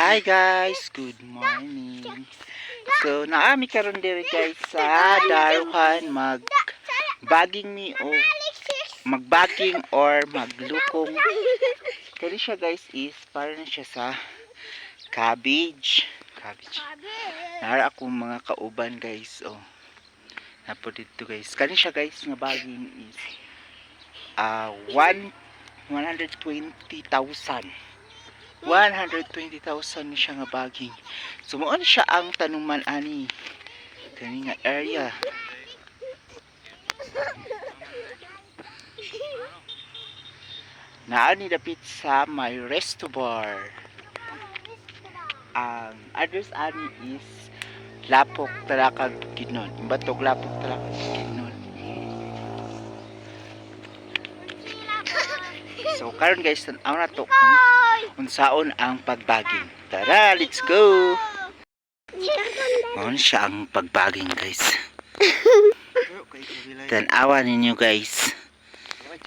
Hi guys, good morning. So naami karon diri guys sa daruhan magbaging mi o magbaging or maglukong. Kani siya guys is para na siya sa cabbage. Nara akong mga kauban guys. Oh. Napo dito guys. Kani siya guys nga baging is 120,000. 120,000 ni siya nga baging. Sumuon siya ang tanuman ani. Kani nga area. Naani dapit sa may resto bar. Ang address ani is Lapok Talakag Bukidnon. Imbatog Lapok Talakag Bukidnon. So karon guys, tanaw na to kung unsaon ang pagbaging. Tara, let's go. Maun siya ang pagbaging guys. Tanawa ninyo guys.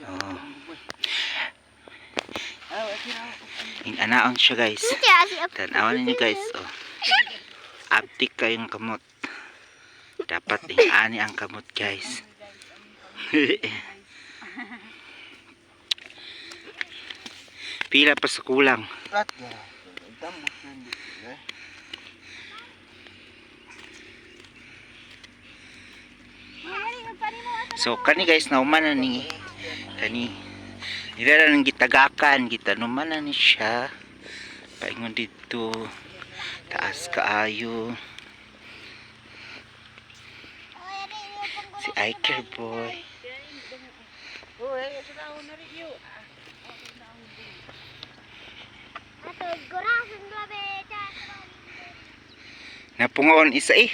Oh. Anaon siya guys. Tanawa ninyo guys. Oh. Aptik kayong kamot. Dapat ani ang kamot guys. Pila pa sa kulang. So kani guys, nauman na ni kani nila nang gitagakan, gitanuman na ni siya. Paingon dito taas kaayo. Si Iker boy. Napungon isa eh.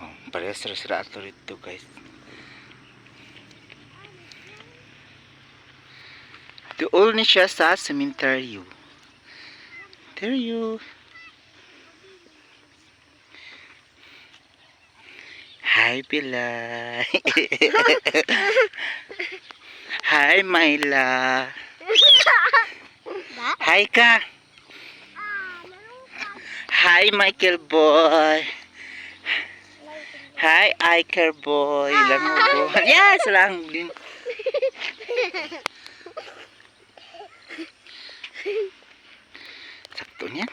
Oh, parehas sira ato rito guys. Dool ni siya sa cemetery. There you. Hi Pilay. Hi Myla. Hi ka. Hi Michael boy. Hi Iker boy. Lango boy. Yes, lang din. Sakto niya.